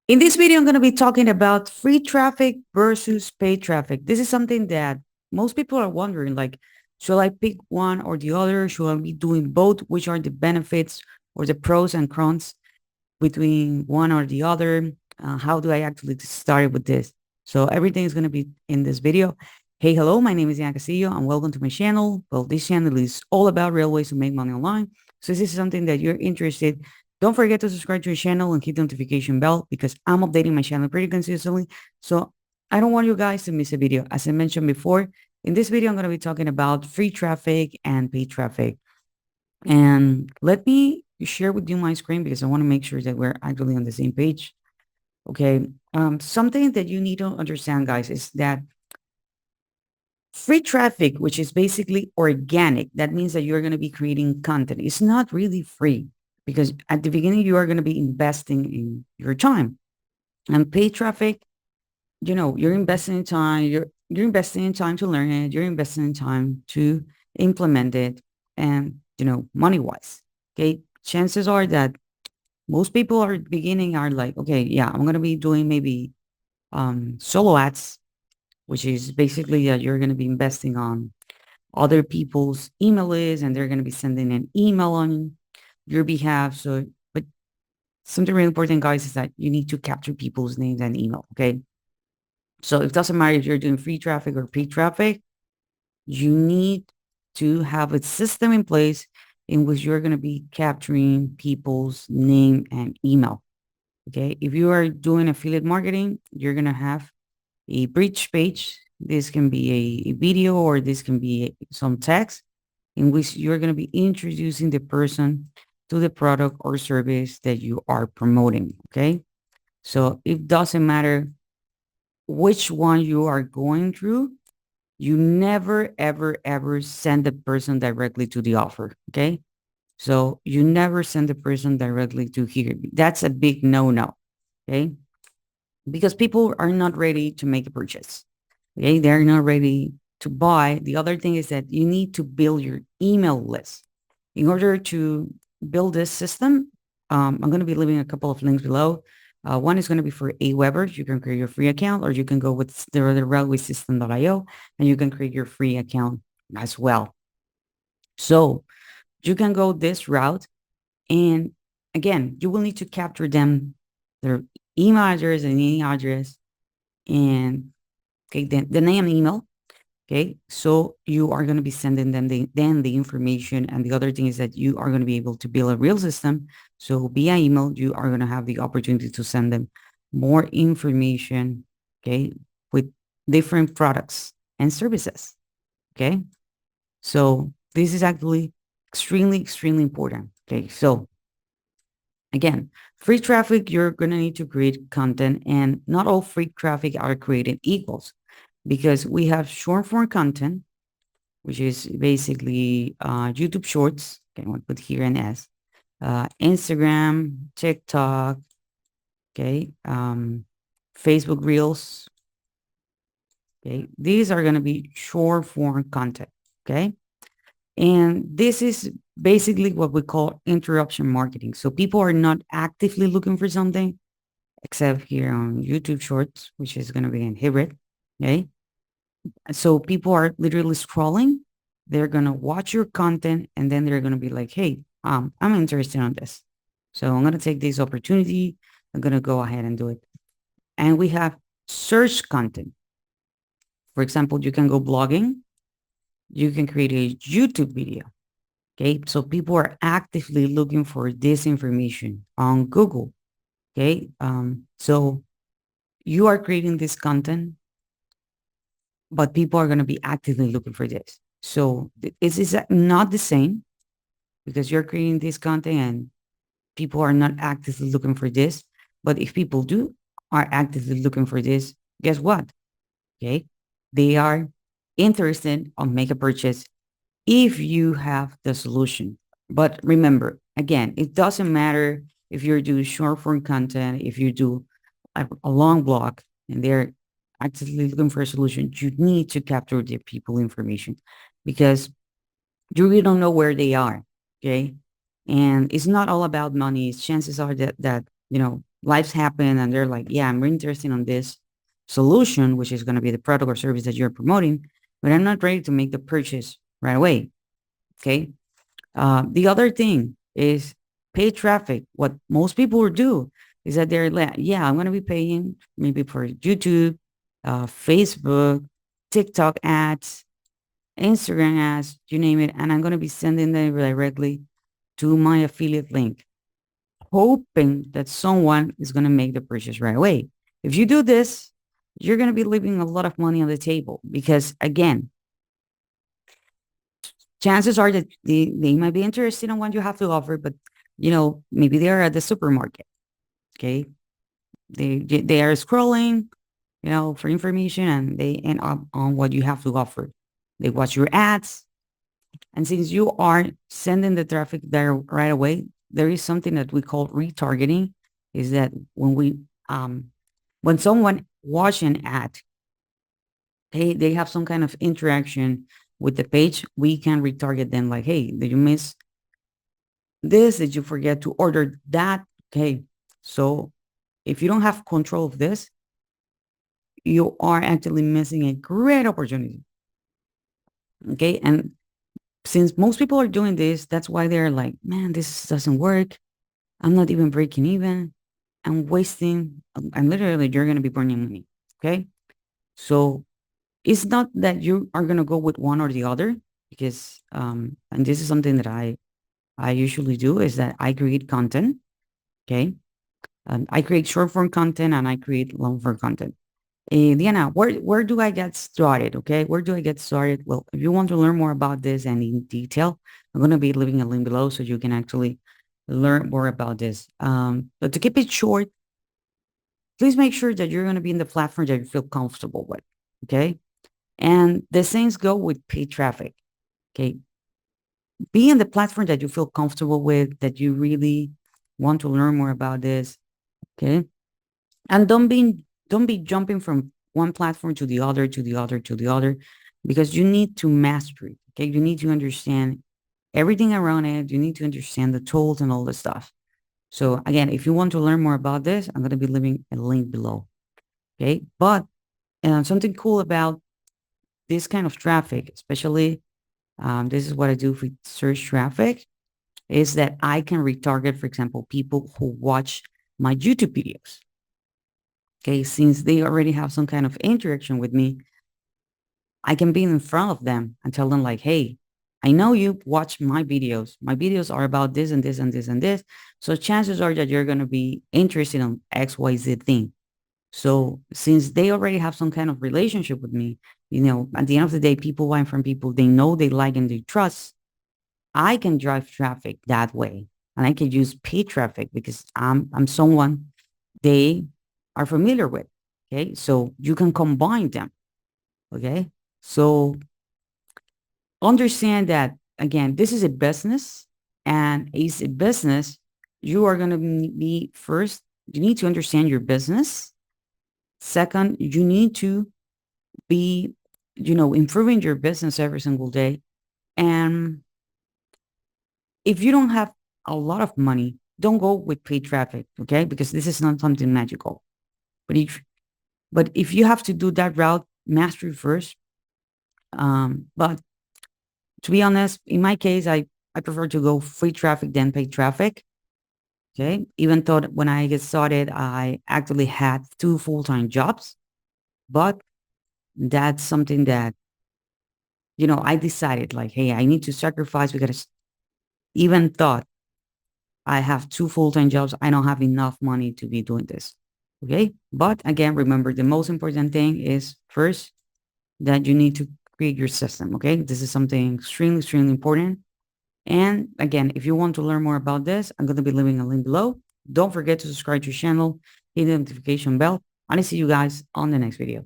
In this video, I'm going to be talking about free traffic versus paid traffic. This is something that most people are wondering, like, should I pick one or the other? Should I be doing both? Which are the benefits or the pros and cons between one or the other? How do I actually start with this? So everything is going to be in this video. Hey, hello, my name is Diana Castillo and welcome to my channel. Well, this channel is all about real ways to make money online. So if this is something that you're interested, don't forget to subscribe to the channel and hit the notification bell because I'm updating my channel pretty consistently. So I don't want you guys to miss a video. As I mentioned before, in this video, I'm going to be talking about free traffic and paid traffic. And let me share with you my screen because I want to make sure that we're actually on the same page. Okay. Something that you need to understand, guys, is that free traffic, which is basically organic, that means that you're going to be creating content. It's not really free because at the beginning, you are going to be investing in your time. And paid traffic, you're investing in time, you're investing in time to learn it, you're investing in time to implement it, and money wise. Okay. Chances are that most people are beginning are like, okay, yeah, I'm gonna be doing maybe solo ads, which is basically that you're gonna be investing on other people's email lists and they're gonna be sending an email on your behalf. So but something really important, guys, is that you need to capture people's names and email. Okay. So it doesn't matter if you're doing free traffic or paid traffic, you need to have a system in place in which you're going to be capturing people's name and email. Okay. If you are doing affiliate marketing, you're going to have a bridge page. This can be a video or this can be some text in which you're going to be introducing the person to the product or service that you are promoting. Okay. So it doesn't matter which one you are going through, you never, ever, ever send the person directly to the offer. Okay. So you never send the person directly to here. That's a big no-no. Okay. Because people are not ready to make a purchase. Okay. They're not ready to buy. The other thing is that you need to build your email list. In order to build this system, I'm going to be leaving a couple of links below. One is going to be for Aweber. You can create your free account, or you can go with the railwaysystem.io and you can create your free account as well. So you can go this route. And again, you will need to capture them, their email address and email address, and okay, then the name and email. Okay, so you are going to be sending them the information. And the other thing is that you are going to be able to build a real system. So via email, you are going to have the opportunity to send them more information, okay, with different products and services. Okay, so this is actually extremely, extremely important. Okay, so again, free traffic, you're going to need to create content, and not all free traffic are created equals because we have short form content, which is basically YouTube Shorts. Okay, we'll put here an S. Instagram, TikTok, okay, Facebook Reels. Okay, these are going to be short form content. Okay, and this is basically what we call interruption marketing. So people are not actively looking for something, except here on YouTube Shorts, which is going to be in hybrid. Okay, so people are literally scrolling. They're going to watch your content and then they're going to be like, hey, I'm interested in this. So I'm going to take this opportunity. I'm going to go ahead and do it. And we have search content. For example, you can go blogging. You can create a YouTube video. Okay. So people are actively looking for this information on Google. Okay. So you are creating this content, but people are going to be actively looking for this. So is not the same because you're creating this content and people are not actively looking for this. But if people do are actively looking for this, guess what? Okay. They are interested on make a purchase if you have the solution. But remember, again, it doesn't matter if you do short form content, if you do a long blog and they're actively looking for a solution, you need to capture the people information because you really don't know where they are. Okay. And it's not all about money. Chances are that lives happen and they're like, yeah, I'm really interested in this solution, which is going to be the product or service that you're promoting, but I'm not ready to make the purchase right away. Okay. The other thing is paid traffic. What most people will do is that they're like, yeah, I'm going to be paying maybe for YouTube, Facebook, TikTok ads, Instagram ads, you name it, and I'm going to be sending them directly to my affiliate link, hoping that someone is going to make the purchase right away. If you do this, you're going to be leaving a lot of money on the table because, again, chances are that they might be interested in what you have to offer, but maybe they are at the supermarket. Okay, they are scrolling, for information, and they end up on what you have to offer. They watch your ads, and since you are sending the traffic there right away, there is something that we call retargeting. Is that um, when someone watch an ad, they have some kind of interaction with the page, we can retarget them like, hey, did you miss this? Did you forget to order that? Okay. So if you don't have control of this, you are actually missing a great opportunity. Okay. And since most people are doing this, that's why they're like, man, this doesn't work. I'm not even breaking even. I'm wasting, I'm literally, you're going to be burning money. Okay. So it's not that you are going to go with one or the other because, and this is something that I usually do is that I create content. Okay. I create short form content and I create long form content. Diana, where do I get started? Okay, where do I get started? Well, if you want to learn more about this and in detail, I'm going to be leaving a link below so you can actually learn more about this. But to keep it short, please make sure that you're going to be in the platform that you feel comfortable with. Okay, and the same go with paid traffic. Okay, be in the platform that you feel comfortable with, that you really want to learn more about this. Okay, and don't be jumping from one platform to the other, to the other, to the other, because you need to master it. Okay. You need to understand everything around it. You need to understand the tools and all the stuff. So again, if you want to learn more about this, I'm going to be leaving a link below. Okay. But something cool about this kind of traffic, especially this is what I do for search traffic, is that I can retarget, for example, people who watch my YouTube videos. Okay, since they already have some kind of interaction with me, I can be in front of them and tell them like, hey, I know you watch my videos. My videos are about this and this and this and this. So chances are that you're going to be interested in XYZ thing. So since they already have some kind of relationship with me, at the end of the day, people buy from people they know, they like, and they trust. I can drive traffic that way. And I can use paid traffic because I'm someone they are familiar with. Okay. So you can combine them. Okay. So understand that again, this is a business, and it's a business. You are going to be first, you need to understand your business. Second, you need to be, improving your business every single day. And if you don't have a lot of money, don't go with paid traffic. Okay. Because this is not something magical. But if you have to do that route, master it first. But to be honest, in my case, I prefer to go free traffic than paid traffic. Okay. Even though when I get started, I actually had two full-time jobs, but that's something that, I decided like, hey, I need to sacrifice because even thought I have two full-time jobs, I don't have enough money to be doing this. Okay. But again, remember the most important thing is first that you need to create your system. Okay. This is something extremely, extremely important. And again, if you want to learn more about this, I'm going to be leaving a link below. Don't forget to subscribe to the channel, hit the notification bell, and I see you guys on the next video.